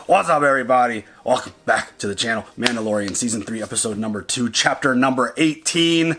What's up, everybody? Welcome back to the channel. Mandalorian Season 3, Episode number 2, Chapter number 18.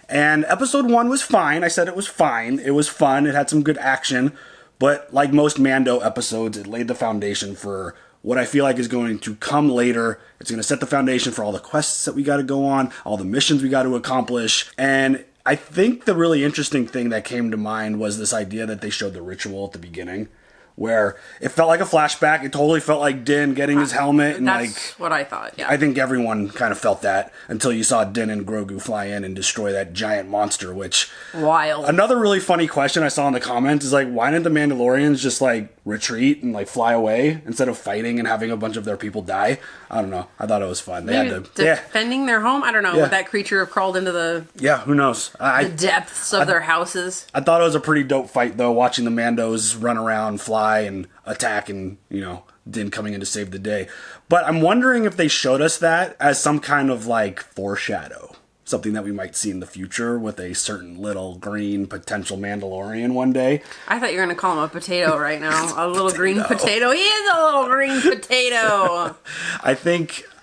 And Episode 1 was fine. I said it was fine. It was fun. It had some good action. But like most Mando episodes, it laid the foundation for what I feel like is going to come later. It's going to set the foundation for all the quests that we got to go on, all the missions we got to accomplish. And I think the really interesting thing that came to mind was this idea that they showed the ritual at the beginning, where it felt like a flashback. It totally felt like Din getting his helmet. And That's what I thought, yeah. I think everyone kind of felt that until you saw Din and Grogu fly in and destroy that giant monster, which... Wild. Another really funny question I saw in the comments is like, why didn't the Mandalorians just like retreat and like fly away instead of fighting and having a bunch of their people die? I don't know. I thought it was fun. They Maybe had to... defending their home? I don't know. Yeah. Would that creature have crawled into the... Yeah, who knows? the depths of their houses? I thought it was a pretty dope fight, though, watching the Mandos run around, fly, and attack, and, you know, Din coming in to save the day. But I'm wondering if they showed us that as some kind of, like, foreshadow. Something that we might see in the future with a certain little green potential Mandalorian one day. I thought you were going to call him a potato right now. A little green potato. He is a little green potato.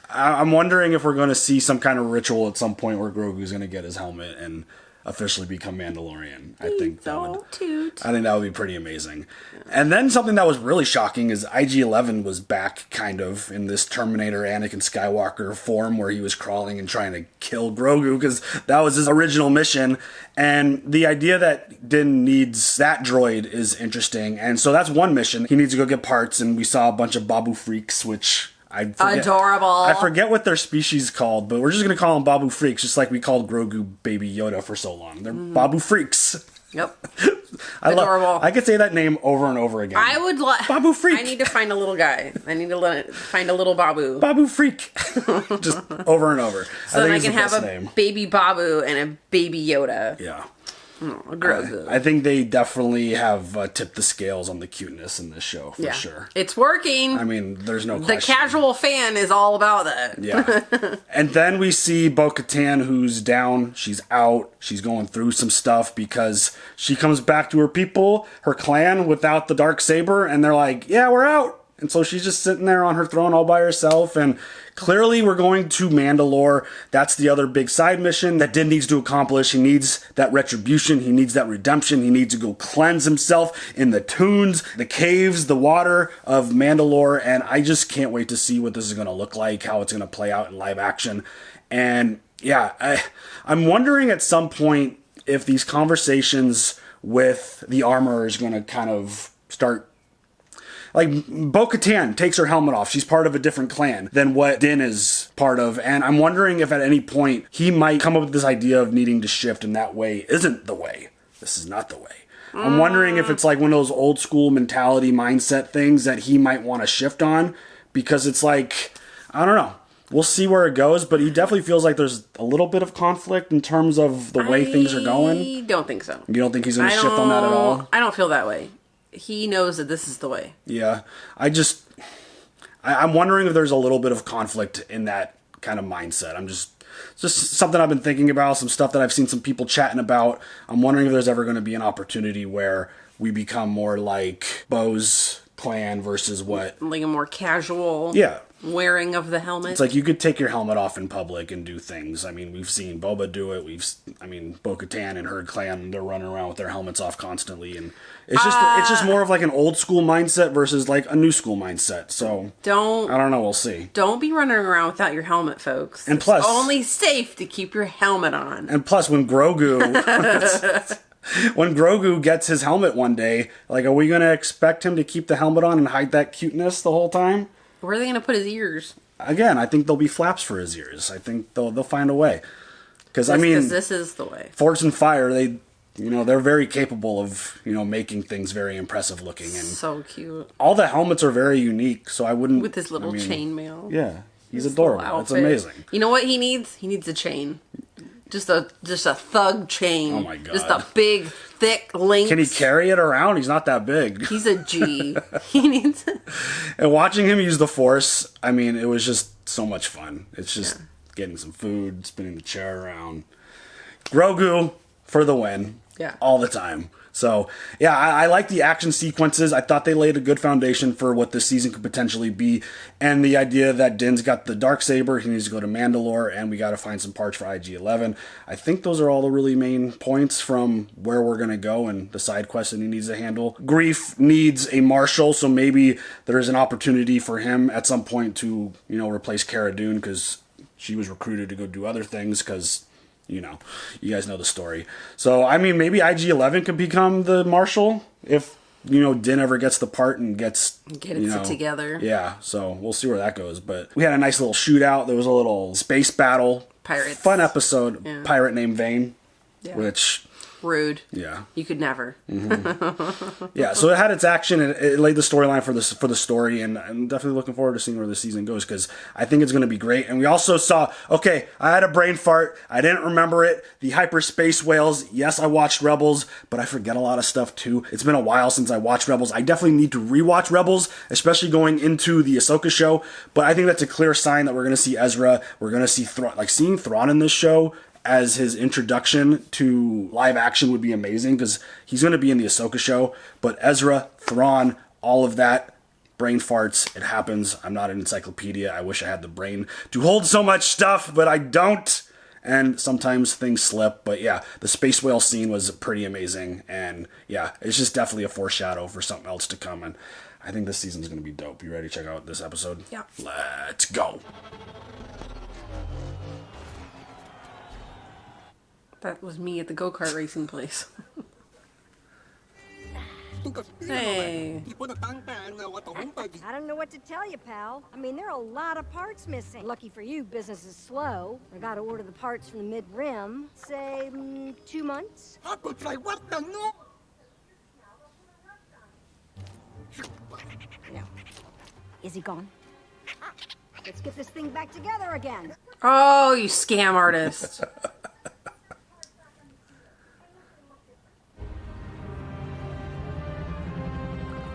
I'm wondering if we're going to see some kind of ritual at some point where Grogu's going to get his helmet and officially become Mandalorian. I think that would be pretty amazing. And then something that was really shocking is IG-11 was back kind of in this Terminator Anakin Skywalker form where he was crawling and trying to kill Grogu because that was his original mission. And the idea that Din needs that droid is interesting. And so that's one mission. He needs to go get parts, and we saw a bunch of Babu freaks, which... Adorable. I forget what their species called, but we're just going to call them Babu freaks, just like we called Grogu Baby Yoda for so long. They're Babu freaks. Yep. Adorable. I could say that name over and over again. I would like... Babu freak. I need to find a little guy. I need to find a little Babu. Babu freak. Just over and over. So then I can have a baby Babu and a baby Yoda. Yeah. Grogu. I think they definitely have tipped the scales on the cuteness in this show, for sure. It's working. I mean, there's no question. The casual fan is all about that. Yeah. And then we see Bo-Katan, who's down. She's out. She's going through some stuff because she comes back to her people, her clan, without the Darksaber, and they're like, yeah, we're out. And so she's just sitting there on her throne all by herself, and clearly we're going to Mandalore. That's the other big side mission that Din needs to accomplish. He needs that retribution. He needs that redemption. He needs to go cleanse himself in the tunes, the caves, the water of Mandalore, and I just can't wait to see what this is going to look like, how it's going to play out in live action. And yeah, I'm wondering at some point if these conversations with the armor is going to kind of start... Like, Bo-Katan takes her helmet off. She's part of a different clan than what Din is part of. And I'm wondering if at any point he might come up with this idea of needing to shift and that way isn't the way. This is not the way. I'm wondering if it's like one of those old school mentality mindset things that he might want to shift on. Because it's like, I don't know. We'll see where it goes, but he definitely feels like there's a little bit of conflict in terms of the way things are going. I don't think so. You don't think he's going to shift on that at all? I don't feel that way. He knows that this is the way. Yeah. I'm wondering if there's a little bit of conflict in that kind of mindset. It's just something I've been thinking about, some stuff that I've seen some people chatting about. I'm wondering if there's ever going to be an opportunity where we become more like Bo's clan versus what... Like a more casual... Yeah. Wearing of the helmet. It's like you could take your helmet off in public and do things. I mean, we've seen Boba do it. Bo-Katan and her clan, they're running around with their helmets off constantly, and it's just more of like an old school mindset versus like a new school mindset. So I don't know. We'll see. Don't be running around without your helmet, folks. And plus, it's only safe to keep your helmet on. And plus, when Grogu gets his helmet one day, like, are we going to expect him to keep the helmet on and hide that cuteness the whole time? Where are they going to put his ears? Again, I think there'll be flaps for his ears. I think they'll find a way. Because this is the way. Forge and Fire, they're very capable of, making things very impressive looking, and so cute. All the helmets are very unique. So I wouldn't with his little chainmail. Yeah, he's adorable. It's amazing. You know what he needs? He needs a chain. Just a thug chain. Oh my god! Just a big, thick link. Can he carry it around? He's not that big. He's a G. He needs it. And watching him use the Force, I mean, it was just so much fun. It's just getting some food, spinning the chair around. Grogu for the win. Yeah. All the time. So, yeah, I like the action sequences. I thought they laid a good foundation for what this season could potentially be. And the idea that Din's got the Darksaber, he needs to go to Mandalore, and we got to find some parts for IG-11. I think those are all the really main points from where we're going to go and the side quests that he needs to handle. Grief needs a marshal, so maybe there's an opportunity for him at some point to, replace Cara Dune, because she was recruited to go do other things, because... you guys know the story. So, I mean, maybe IG-11 could become the marshal if, Din ever gets the part and gets... it together. Yeah, so we'll see where that goes. But we had a nice little shootout. There was a little space battle. Pirates. Fun episode. Yeah. Pirate named Vane. Yeah. Which... Rude. Yeah. You could never. Mm-hmm. Yeah, so it had its action, and it laid the storyline for the story, and I'm definitely looking forward to seeing where the season goes, because I think it's going to be great. And we also saw, okay, I had a brain fart. I didn't remember it. The hyperspace whales. Yes, I watched Rebels, but I forget a lot of stuff, too. It's been a while since I watched Rebels. I definitely need to rewatch Rebels, especially going into the Ahsoka show, but I think that's a clear sign that we're going to see Ezra. We're going to see Thrawn. Like, seeing Thrawn in this show as his introduction to live action would be amazing, because he's going to be in the Ahsoka show. But Ezra, Thrawn, all of that, brain farts, it happens. I'm not an encyclopedia. I wish I had the brain to hold so much stuff, but I don't. And sometimes things slip. But yeah, the space whale scene was pretty amazing. And yeah, it's just definitely a foreshadow for something else to come. And I think this season's going to be dope. You ready to check out this episode? Yeah. Let's go. That was me at the go-kart racing place. Hey. I don't know what to tell you, pal. I mean, there are a lot of parts missing. Lucky for you, business is slow. I gotta order the parts from the mid-rim. Say, 2 months? No. Is he gone? Let's get this thing back together again. Oh, you scam artist.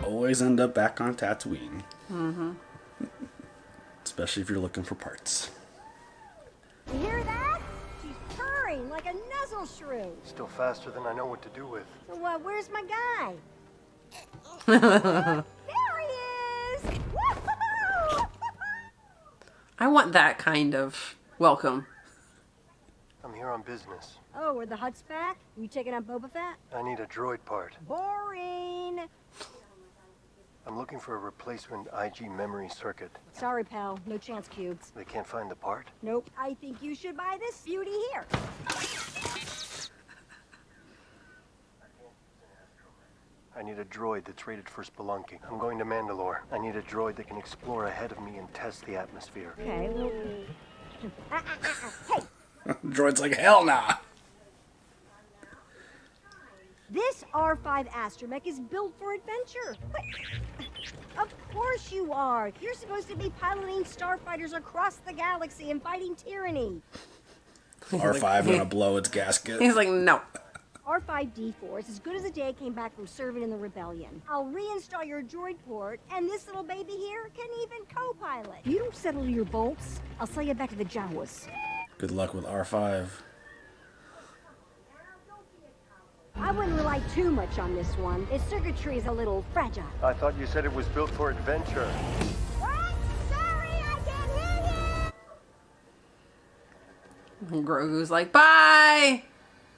Always end up back on Tatooine. Mm-hmm. Especially if you're looking for parts. You hear that? She's purring like a nuzzle shrew. Still faster than I know what to do with. So, where's my guy? There he is! Woo-hoo-hoo! I want that kind of welcome. I'm here on business. Oh, are the Hutts back? You taking out Boba Fett? I need a droid part. Boring. I'm looking for a replacement IG memory circuit. Sorry, pal. No chance cubes. They can't find the part? Nope. I think you should buy this beauty here. I need a droid that's rated for spelunking. I'm going to Mandalore. I need a droid that can explore ahead of me and test the atmosphere. Okay, well... Hey! Droid's like, hell nah. This R5 astromech is built for adventure. What? Of course you are. You're supposed to be piloting starfighters across the galaxy and fighting tyranny. R5 gonna blow its gasket. He's like, no. R5D4 is as good as a day came back from serving in the rebellion. I'll reinstall your droid port, and this little baby here can even co-pilot. You don't settle your bolts, I'll sell you back to the Jawas. Good luck with R5. I wouldn't rely too much on this one. Its circuitry is a little fragile. I thought you said it was built for adventure. What? Sorry, I can't hear you! And Grogu's like, bye!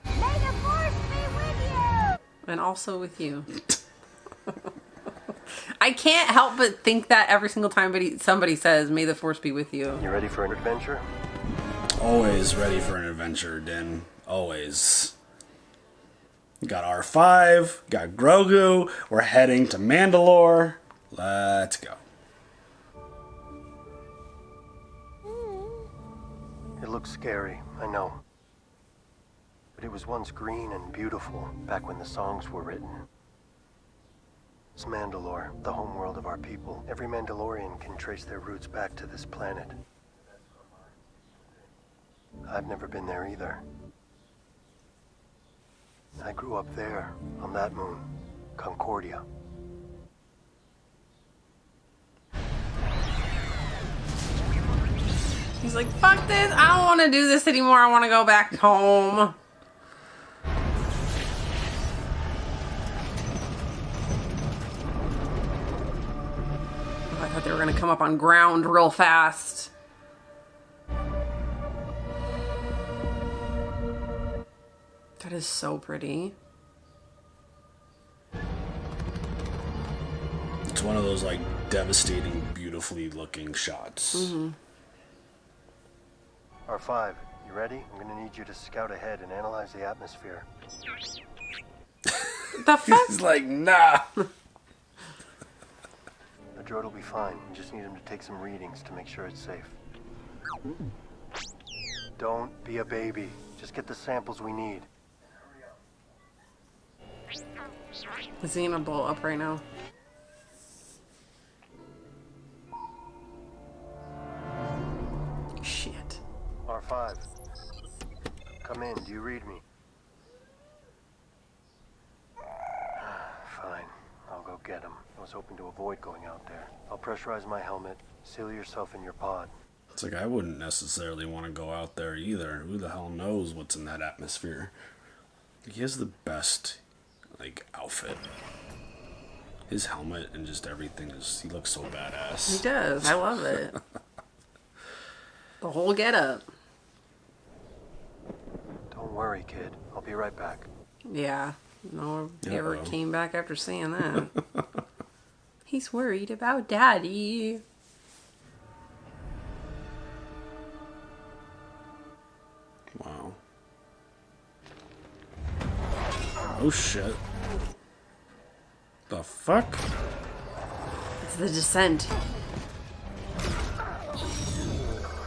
May the Force be with you! And also with you. I can't help but think that every single time somebody says, may the Force be with you. You ready for an adventure? Always ready for an adventure, Din. Always. Got R5, got Grogu, we're heading to Mandalore. Let's go. It looks scary, I know. But it was once green and beautiful, back when the songs were written. It's Mandalore, the homeworld of our people. Every Mandalorian can trace their roots back to this planet. I've never been there either. I grew up there, on that moon, Concordia. He's like, fuck this, I don't want to do this anymore, I want to go back home. we're gonna come up on ground real fast. That is so pretty. It's one of those like devastating, beautifully looking shots. Mm-hmm. R5, you ready? I'm gonna need you to scout ahead and analyze the atmosphere. The fuck? He's like, nah. The droid will be fine. You just need him to take some readings to make sure it's safe. Don't be a baby. Just get the samples we need. Is he gonna blow up right now? Shit. R5. Come in. Do you read me? Fine. I'll go get him. I was hoping to avoid going out there. I'll pressurize my helmet. Seal yourself in your pod. It's like I wouldn't necessarily want to go out there either. Who the hell knows what's in that atmosphere? He has the best, like, outfit. His helmet and just everything is, he looks so badass. He does. I love it. The whole getup. Don't worry, kid. I'll be right back. Yeah. No, he ever Uh-oh. came back after saying that. He's worried about Daddy. Wow. Oh shit. The fuck? It's the descent.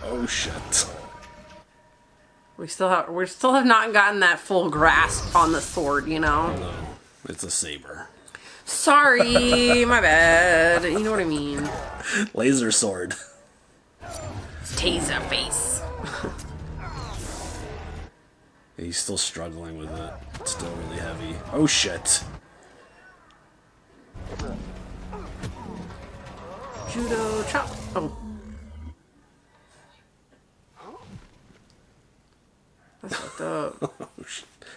Oh shit. We still have not gotten that full grasp on the sword, you know? No, it's a saber. Sorry, my bad. You know what I mean. Laser sword. Taser face. He's still struggling with it. It's still really heavy. Oh shit. Judo chop. Oh. That's fucked up.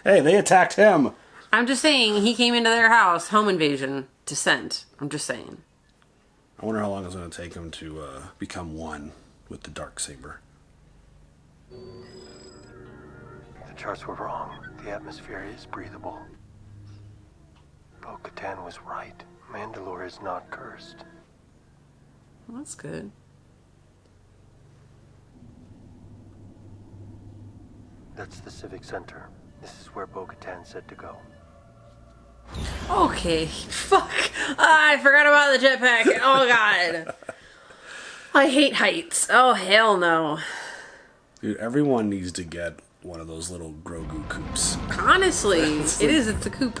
Hey, they attacked him. I'm just saying, he came into their house, home invasion, descent. I'm just saying. I wonder how long it's going to take him to become one with the dark saber. The charts were wrong. The atmosphere is breathable. Bo-Katan was right. Mandalore is not cursed. Well, that's good. That's the Civic Center. This is where Bo-Katan said to go. Okay, fuck. I forgot about the jetpack. Oh, God. I hate heights. Oh, hell no. Dude, everyone needs to get one of those little Grogu coops. Honestly, it is. It's a coop.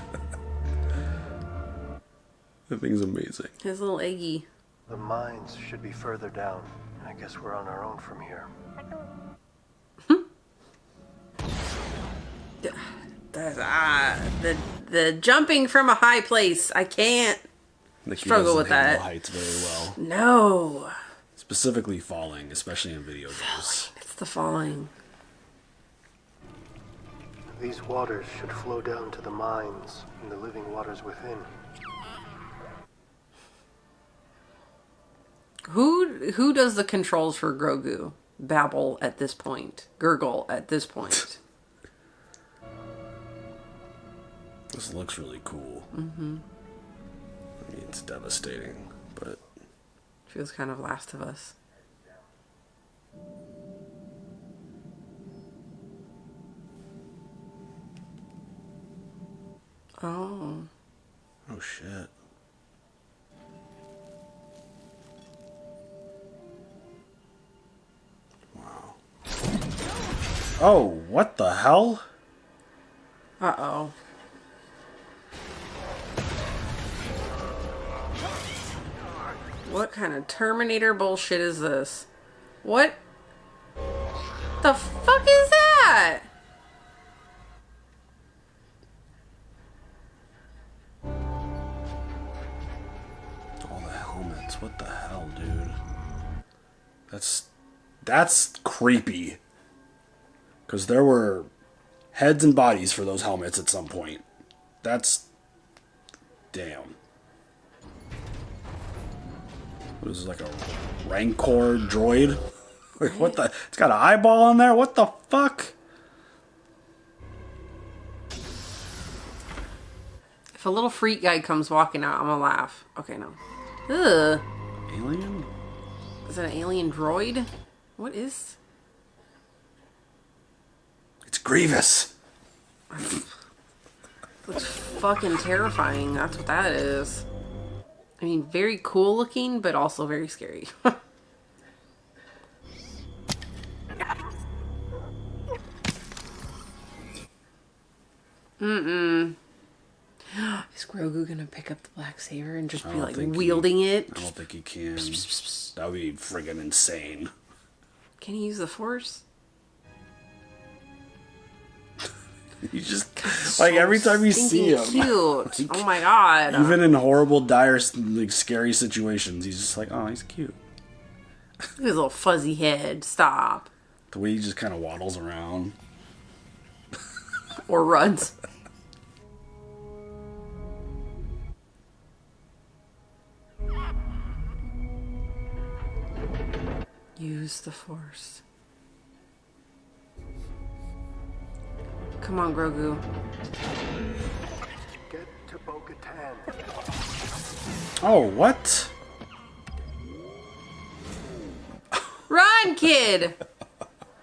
That thing's amazing. His little eggy. The mines should be further down. I guess we're on our own from here. The jumping from a high place. I can't Nikki struggle doesn't with handle that. heights very well. No. Specifically falling, especially in video games. It's the falling. These waters should flow down to the mines and the living waters within. Who does the controls for Grogu? Babble at this point. Gurgle at this point. This looks really cool. Mm-hmm. I mean, it's devastating, but... Feels kind of Last of Us. Oh. Oh, shit. Wow. Oh, what the hell? Uh-oh. What kind of Terminator bullshit is this? What the fuck is that? All the helmets. What the hell, dude? That's creepy. Because there were heads and bodies for those helmets at some point. That's... Damn. What is this, like a Rancor droid? Like, what the? It's got an eyeball in there? What the fuck? If a little freak guy comes walking out, I'm gonna laugh. Okay, no. Ugh. Alien? Is that an alien droid? What is... It's Grievous. Looks fucking terrifying. That's what that is. I mean, very cool looking, but also very scary. Is Grogu gonna pick up the black saber and just be like wielding it? I don't think he can. That would be friggin' insane. Can he use the Force? He's just like every time you see him, cute. Oh my god! Even in horrible, dire, like scary situations, he's just like, oh, he's cute. Look at his little fuzzy head. Stop. The way he just kind of waddles around or runs. Use the Force. Come on, Grogu. Get to Bo-Katan. Oh, what? Run, kid!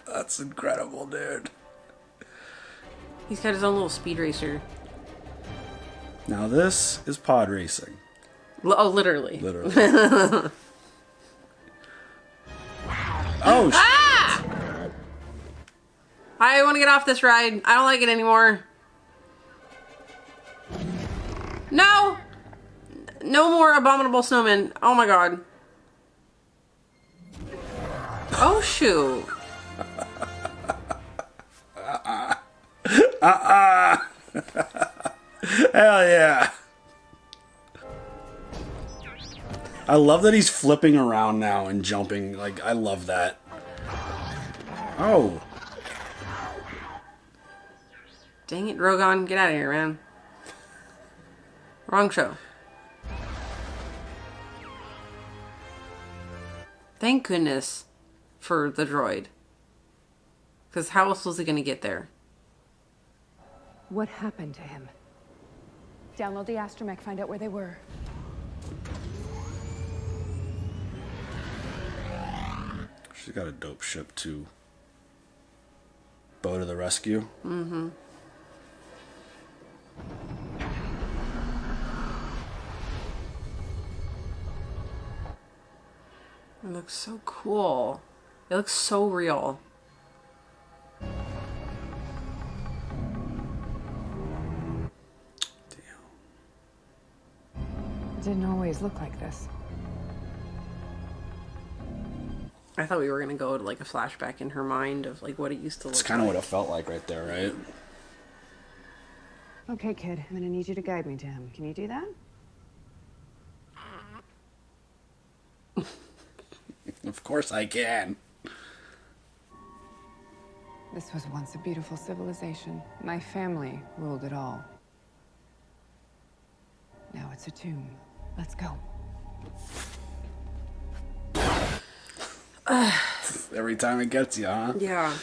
That's incredible, dude. He's got his own little speed racer. Now this is pod racing. Oh, literally. Literally. Oh, ah! I want to get off this ride. I don't like it anymore. No! No more abominable snowmen. Oh my god. Oh shoot. Hell yeah. I love that he's flipping around now and jumping. Like, I love that. Oh. Dang it, Drogon. Get out of here, man. Wrong show. Thank goodness for the droid. Because how else was he going to get there? What happened to him? Download the astromech, find out where they were. She's got a dope ship too. Bow to the rescue. Mm-hmm. It looks so cool. It looks so real. It didn't always look like this. I thought we were gonna go to like a flashback in her mind of like what it used to look like. It's kind of what it felt like right there, right? Okay, kid, I'm gonna need you to guide me to him. Can you do that? Of course I can. This was once a beautiful civilization. My family ruled it all. Now it's a tomb. Let's go. Every time it gets you, huh? Yeah.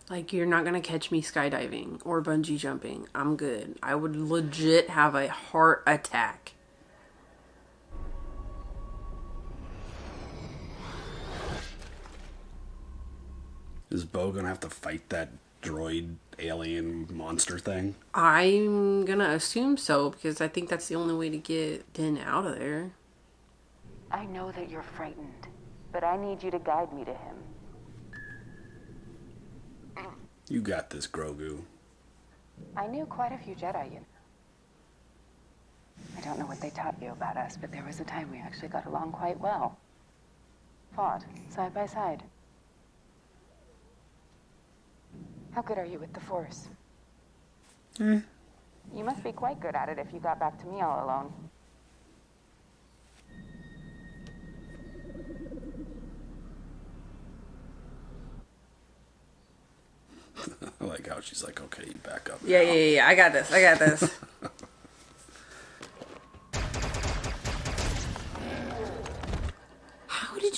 Like, you're not gonna catch me skydiving or bungee jumping. I'm good. I would legit have a heart attack. Is Bo gonna have to fight that droid alien monster thing? I'm gonna assume so, because I think that's the only way to get Din out of there. I know that you're frightened, but I need you to guide me to him. You got this, Grogu. I knew quite a few Jedi, you know. I don't know what they taught you about us, but there was a time we actually got along quite well. Fought, side by side. How good are you with the Force? You must be quite good at it if you got back to me all alone. I like how she's like, okay, you back up. Yeah. I got this.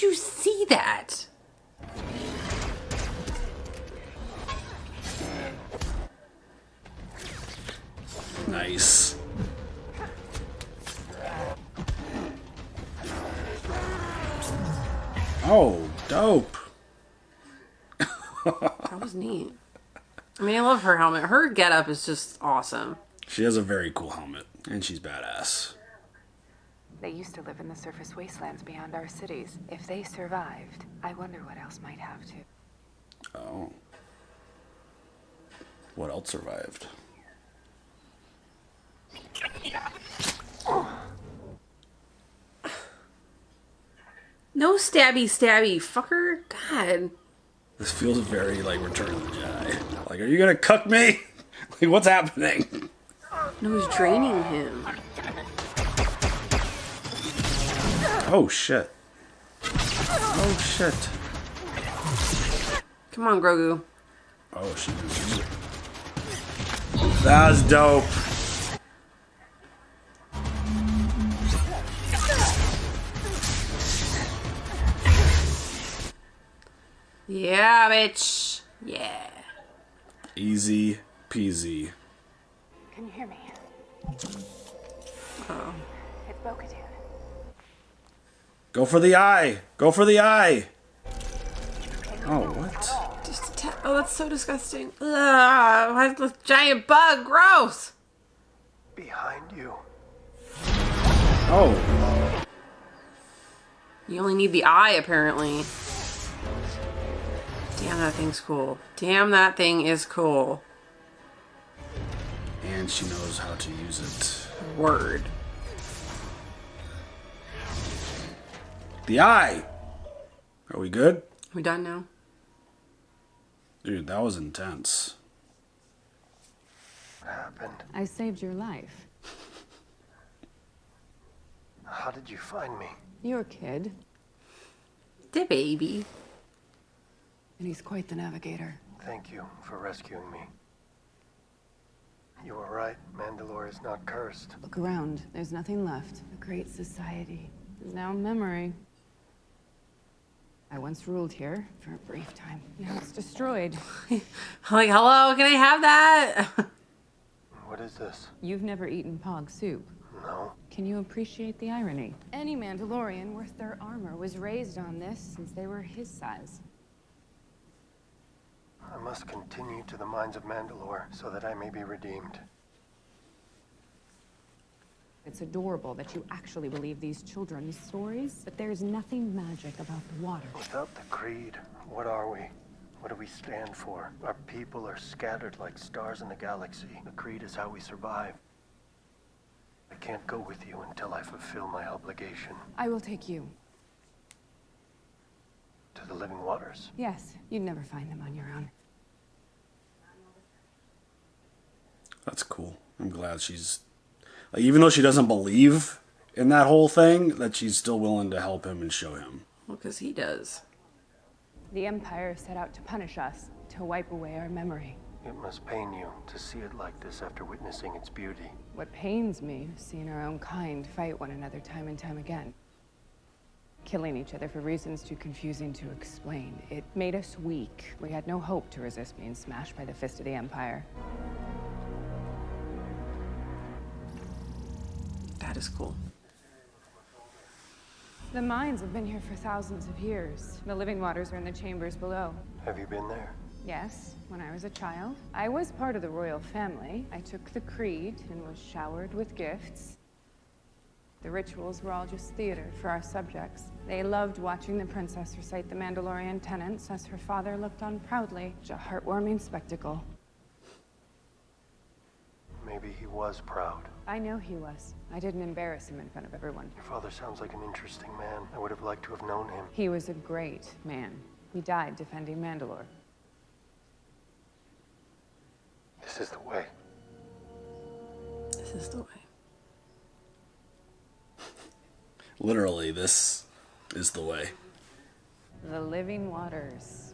you see that? Nice. Oh, dope. That was neat. I mean, I love her helmet. Her getup is just awesome. She has a very cool helmet, and she's badass. They used to live in the surface wastelands beyond our cities. If they survived, I wonder what else might have to. Oh. What else survived? No stabby, fucker. God. This feels very like Return of the Jedi. Like, are you gonna cuck me? Like, what's happening? No, he's draining him. Oh shit. Oh shit. Come on, Grogu. Oh shit. That was dope. Yeah, bitch. Yeah. Easy peasy. Can you hear me? Oh. It's Bo-Katan. Go for the eye. Go for the eye. Oh, what? Just oh, that's so disgusting. Ugh, why is this giant bug? Gross. Behind you. Oh. You only need the eye, apparently. Damn, that thing's cool. Damn, that thing is cool. And she knows how to use it. Word. The eye. Are we good? We done now? Dude, that was intense. What happened? I saved your life. How did you find me? Your kid, The baby. and he's quite the navigator. Thank you for rescuing me. You were right. Mandalore is not cursed. Look around. There's nothing left. A great society is now a memory. I once ruled here for a brief time. Now it's destroyed. Like, hello, can I have that? What is this? You've never eaten pog soup. No. Can you appreciate the irony? Any Mandalorian worth their armor was raised on this since they were his size. I must continue to the mines of Mandalore so that I may be redeemed. It's adorable that you actually believe these children's stories, but there's nothing magic about the water. Without the creed, what are we? What do we stand for? Our people are scattered like stars in the galaxy. The creed is how we survive. I can't go with you until I fulfill my obligation I will take you. to the living waters. Yes, you'd never find them on your own. That's cool. I'm glad she's... Like, even though she doesn't believe in that whole thing, that she's still willing to help him and show him. Well, because he does. The Empire set out to punish us, to wipe away our memory. It must pain you to see it like this after witnessing its beauty. What pains me is seeing our own kind fight one another time and time again. Killing each other for reasons too confusing to explain. It made us weak. We had no hope to resist being smashed by the fist of the Empire. That is cool. The mines have been here for thousands of years. The living waters are in the chambers below. Have you been there? Yes, when I was a child. I was part of the royal family. I took the creed and was showered with gifts. The rituals were all just theater for our subjects. They loved watching the princess recite the Mandalorian tenets as her father looked on proudly. Such a heartwarming spectacle. Maybe he was proud. I know he was. I didn't embarrass him in front of everyone. Your father sounds like an interesting man. I would have liked to have known him. He was a great man. He died defending Mandalore. This is the way. This is the way. Literally, this is the way. The living waters.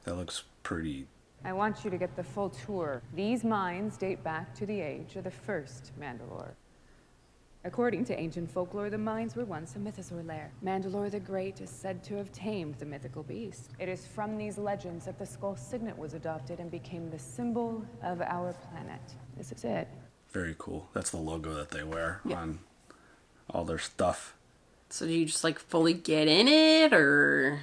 That looks pretty... I want you to get the full tour. These mines date back to the age of the first Mandalore. According to ancient folklore, the mines were once a mythosaur lair. Mandalore the Great is said to have tamed the mythical beast. It is from these legends that the skull signet was adopted and became the symbol of our planet. This is it. Very cool. That's the logo that they wear on all their stuff. So do you just like fully get in it, or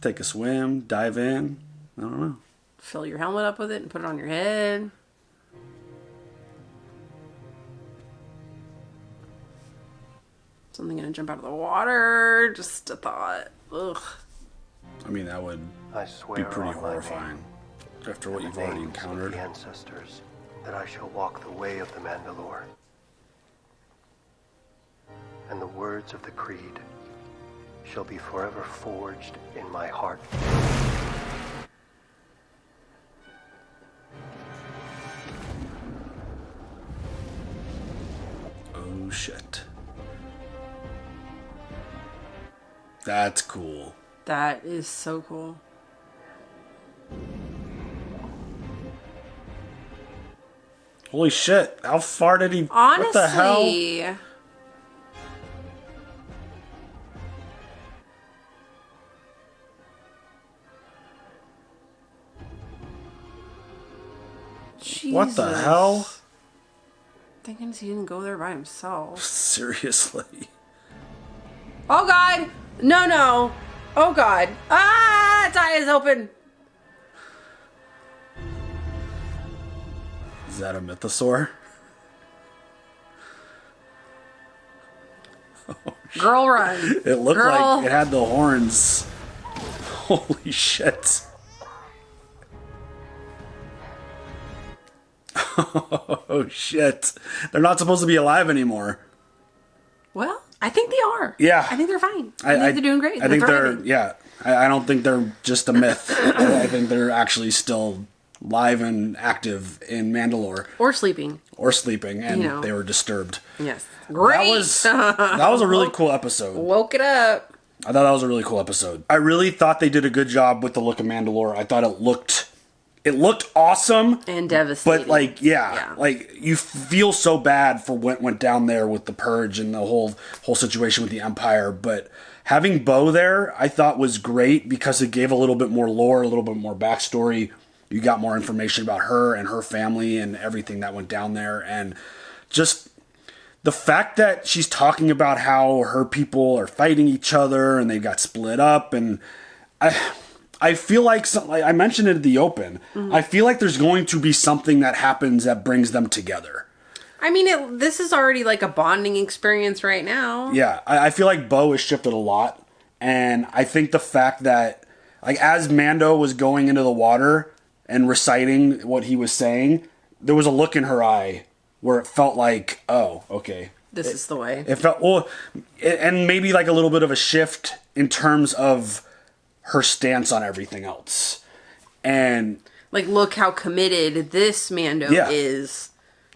Take a swim, dive in. I don't know. fill your helmet up with it and put it on your head? Something gonna jump out of the water? Just a thought. Ugh. I mean, that would I swear be pretty on my horrifying name after what and you've the already names of encountered. the ancestors, that I shall walk the way of the Mandalore. And the words of the creed shall be forever forged in my heart. Oh shit. That's cool. That is so cool. Holy shit. How far did he... Honestly. What the hell? What the Jesus. hell? Thank goodness he didn't go there by himself. Seriously. Oh god! No, no! Oh god! Ah! Its eye is open! Is that a mythosaur? Girl, run! It looked Girl. like it had the horns. Holy shit. Oh shit. They're not supposed to be alive anymore. Well, I think they are. Yeah. I think they're fine. I think they're doing great. I think thriving. I don't think they're just a myth. I think they're actually still live and active in Mandalore. Or sleeping. Or sleeping, and You know. they were disturbed. Yes. Great! That was a really cool episode. Woke it up. I thought that was a really cool episode. I really thought they did a good job with the look of Mandalore. I thought it looked awesome. And devastating. But like, like you feel so bad for what went down there with the Purge and the whole situation with the Empire. But having Bo there, I thought was great because it gave a little bit more lore, a little bit more backstory. You got more information about her and her family and everything that went down there, and just the fact that she's talking about how her people are fighting each other and they got split up, and I feel like I mentioned it in the open. Mm-hmm. I feel like there's going to be something that happens that brings them together. I mean, this is already like a bonding experience right now. Yeah, I feel like Bo has shifted a lot, and I think the fact that, like, as Mando was going into the water and reciting what he was saying, there was a look in her eye where it felt like, oh, okay. This is the way. It felt, well, and maybe like a little bit of a shift in terms of her stance on everything else. And Like, look how committed this Mando is.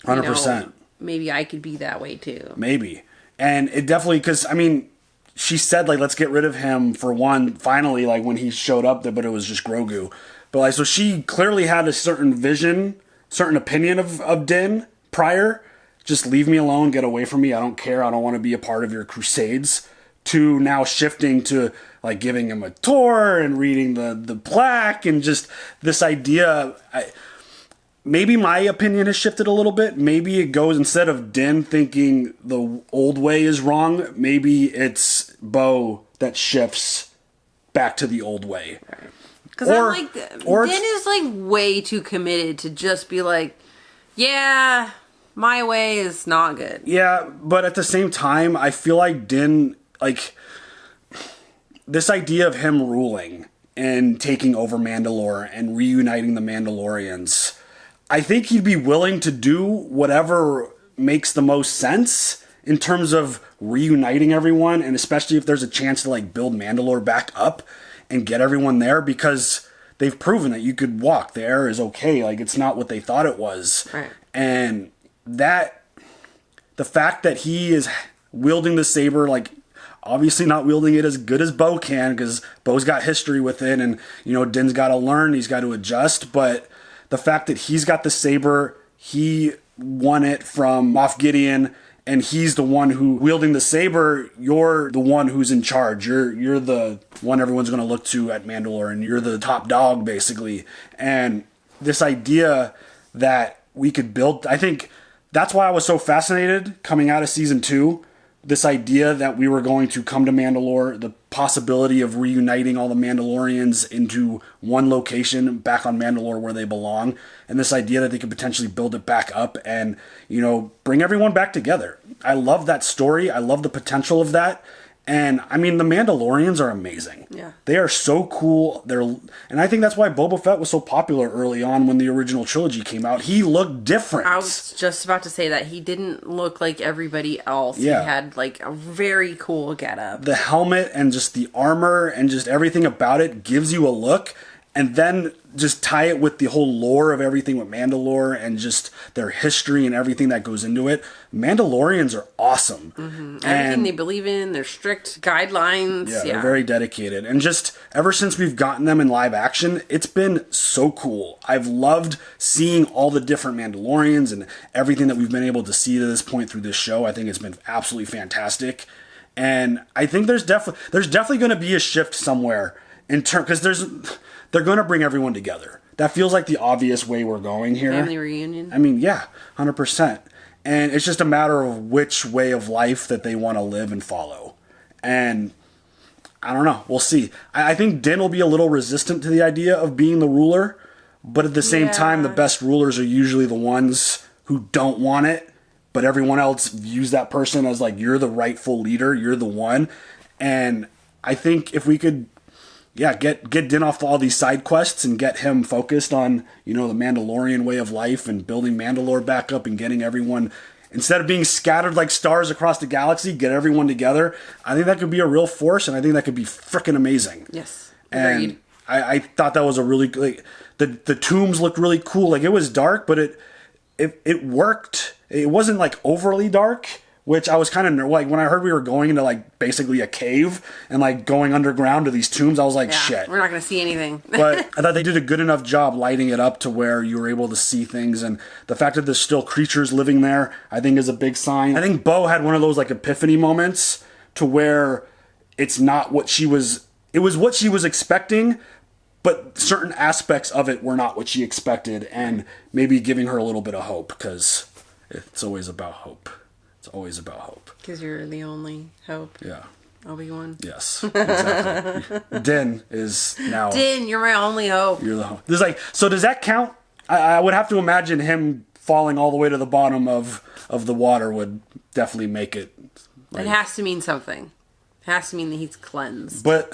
100%. Maybe I could be that way too. Maybe. And it definitely, because, I mean, she said, like, let's get rid of him for one, finally, like, when he showed up there, but it was just Grogu. But, like, so she clearly had a certain vision, certain opinion of Din prior. Just leave me alone, get away from me, I don't care, I don't want to be a part of your crusades. To now shifting to, like, giving him a tour and reading the plaque and just this idea. Maybe my opinion has shifted a little bit. Maybe it goes, instead of Din thinking the old way is wrong, maybe it's Bo that shifts back to the old way. Because I'm like, Din is like way too committed to just be like, yeah, my way is not good. Yeah, but at the same time, I feel like Din, like, this idea of him ruling and taking over Mandalore and reuniting the Mandalorians, I think he'd be willing to do whatever makes the most sense in terms of reuniting everyone, and especially if there's a chance to, like, build Mandalore back up and get everyone there, because they've proven that you could walk. The air is okay. Like, it's not what they thought it was. Right. And that, the fact that he is wielding the saber, like, obviously not wielding it as good as Bo can, because Bo's got history with it, and, you know, Din's got to learn, he's got to adjust, but the fact that he's got the saber, he won it from Moff Gideon, and he's the one who wielding the saber. You're the one who's in charge. You're the one everyone's going to look to at Mandalore, and you're the top dog, basically. And this idea that we could build, I think that's why I was so fascinated coming out of season 2. This idea that we were going to come to Mandalore, the possibility of reuniting all the Mandalorians into one location back on Mandalore where they belong, and this idea that they could potentially build it back up and, bring everyone back together. I love that story. I love the potential of that. And I mean, the Mandalorians are amazing. Yeah. They are so cool. And I think that's why Boba Fett was so popular early on when the original trilogy came out. He looked different. I was just about to say that he didn't look like everybody else. Yeah. He had like a very cool getup. The helmet and just the armor and just everything about it gives you a look. And then just tie it with the whole lore of everything with Mandalore and just their history and everything that goes into it. Mandalorians are awesome. Mm-hmm. Everything they believe in, their strict guidelines. Yeah, they're very dedicated. And just ever since we've gotten them in live action, it's been so cool. I've loved seeing all the different Mandalorians and everything that we've been able to see to this point through this show. I think it's been absolutely fantastic. And I think there's definitely going to be a shift somewhere in terms, because they're going to bring everyone together. That feels like the obvious way we're going here. Family reunion. I mean, yeah, 100%. And it's just a matter of which way of life that they want to live and follow. And I don't know. We'll see. I think Din will be a little resistant to the idea of being the ruler. But at the same time, the best rulers are usually the ones who don't want it. But everyone else views that person as like, you're the rightful leader. You're the one. And I think if we could... get Din off all these side quests and get him focused on, the Mandalorian way of life and building Mandalore back up and getting everyone, instead of being scattered like stars across the galaxy, get everyone together. I think that could be a real force, and I think that could be freaking amazing. Yes, agreed. And I thought that was a really, the tombs looked really cool. Like, it was dark, but it worked. It wasn't, like, overly dark. Which I was kind of like, when I heard we were going into like basically a cave and like going underground to these tombs, I was like, shit. We're not going to see anything. But I thought they did a good enough job lighting it up to where you were able to see things. And the fact that there's still creatures living there, I think is a big sign. I think Bo had one of those like epiphany moments to where it's not what it was what she was expecting, but certain aspects of it were not what she expected. And maybe giving her a little bit of hope, because it's always about hope. It's always about hope. Because you're the only hope. Yeah. Obi-Wan. Yes, exactly. Din is now... Din, you're my only hope. You're the hope. So does that count? I would have to imagine him falling all the way to the bottom of the water would definitely make it... It has to mean something. It has to mean that he's cleansed. But,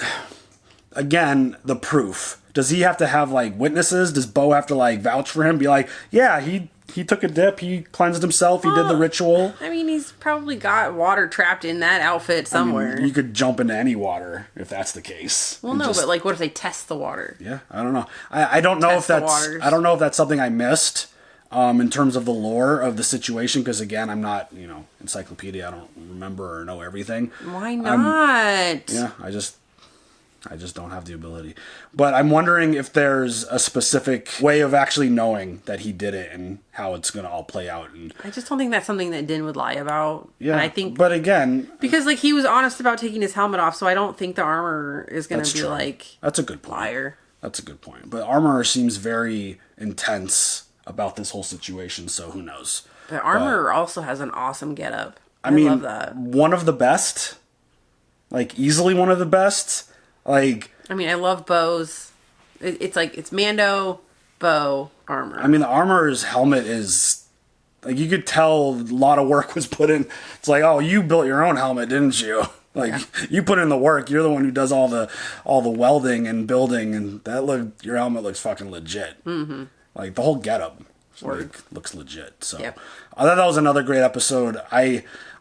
again, the proof. Does he have to have, like, witnesses? Does Bo have to, like, vouch for him? Be like, yeah, he took a dip, he cleansed himself, he did the ritual. I mean, he's probably got water trapped in that outfit somewhere. I mean, you could jump into any water if that's the case. Well, no, but like, what if they test the water? Yeah, I don't know. I don't know if that's something I missed in terms of the lore of the situation, because again, I'm not, encyclopedia. I don't remember or know everything. Why not? I just don't have the ability. But I'm wondering if there's a specific way of actually knowing that he did it and how it's going to all play out. And I just don't think that's something that Din would lie about. Yeah, and I think, but again... Because, like, he was honest about taking his helmet off, so I don't think the armor is going to be, true. like... That's a good point. Liar. That's a good point. But Armorer seems very intense about this whole situation, so who knows. But Armorer also has an awesome getup. I mean, love that. One of the best. Like, easily one of the best. Like, I mean, I love Bo's. It's like, it's Mando, Bo, Armor. I mean, the Armorer's helmet is, like, you could tell a lot of work was put in. It's like, oh, you built your own helmet, didn't you? Like, you put in the work. You're the one who does all the welding and building, and your helmet looks fucking legit. Mm-hmm. Like, the whole getup looks legit. So, yep. I thought that was another great episode.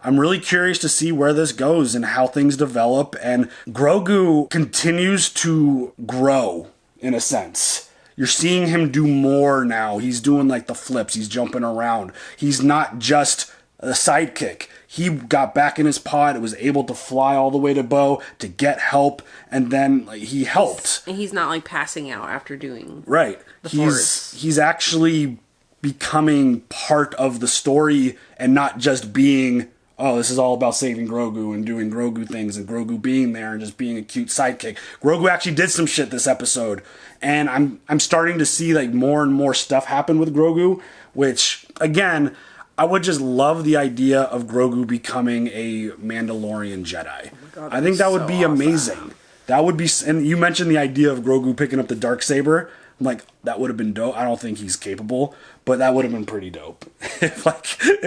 I'm really curious to see where this goes and how things develop. And Grogu continues to grow, in a sense. You're seeing him do more now. He's doing, like, the flips. He's jumping around. He's not just a sidekick. He got back in his pod, was able to fly all the way to Bo to get help, and then he helped. And he's not, like, passing out after doing right. the Force. He's actually becoming part of the story and not just being, oh, this is all about saving Grogu and doing Grogu things and Grogu being there and just being a cute sidekick. Grogu actually did some shit this episode, and I'm starting to see like more and more stuff happen with Grogu, which again, I would just love the idea of Grogu becoming a Mandalorian Jedi. God, I think that would so be amazing. awesome. That would be, and you mentioned the idea of Grogu picking up the Darksaber. I'm like, that would have been dope. I don't think he's capable, but that would have been pretty dope. if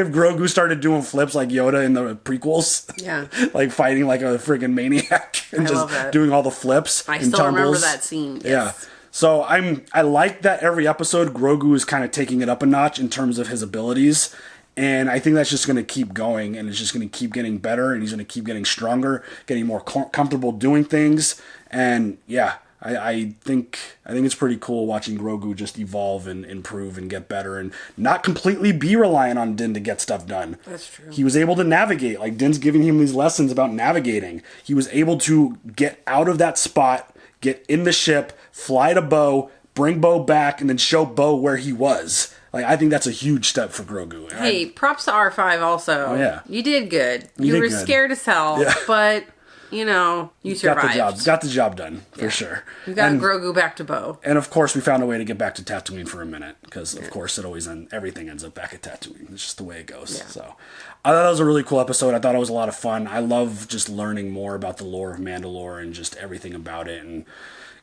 Grogu started doing flips like Yoda in the prequels, Yeah. like fighting like a friggin' maniac and I love just that. doing all the flips. I and still remember tumbles. that scene. Yes. Yeah. So I like that every episode Grogu is kind of taking it up a notch in terms of his abilities. And I think that's just going to keep going, and it's just going to keep getting better, and he's going to keep getting stronger, getting more comfortable doing things. And yeah, I think it's pretty cool watching Grogu just evolve and improve and get better, and not completely be reliant on Din to get stuff done. That's true. He was able to navigate. Like, Din's giving him these lessons about navigating. He was able to get out of that spot, get in the ship, fly to Bo, bring Bo back, and then show Bo where he was. Like, I think that's a huge step for Grogu. And Hey, props to R5 also. Oh, yeah. You did good. You did were good. scared as hell, Yeah. but, you know, you survived. Got the job done, for sure. You got and, Grogu back to Bo. and of course, we found a way to get back to Tatooine for a minute, because of course everything ends up back at Tatooine. It's just the way it goes. Yeah. So I thought that was a really cool episode. I thought it was a lot of fun. I love just learning more about the lore of Mandalore and just everything about it. And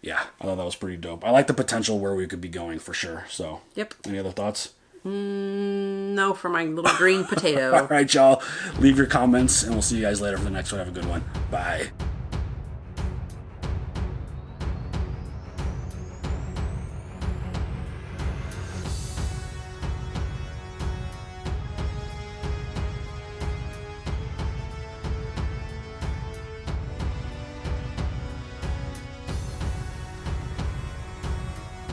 yeah, I thought that was pretty dope. I like the potential where we could be going for sure. So Yep. any other thoughts? No, for my little green potato. All right, y'all. Leave your comments, and we'll see you guys later for the next one. Have a good one. Bye.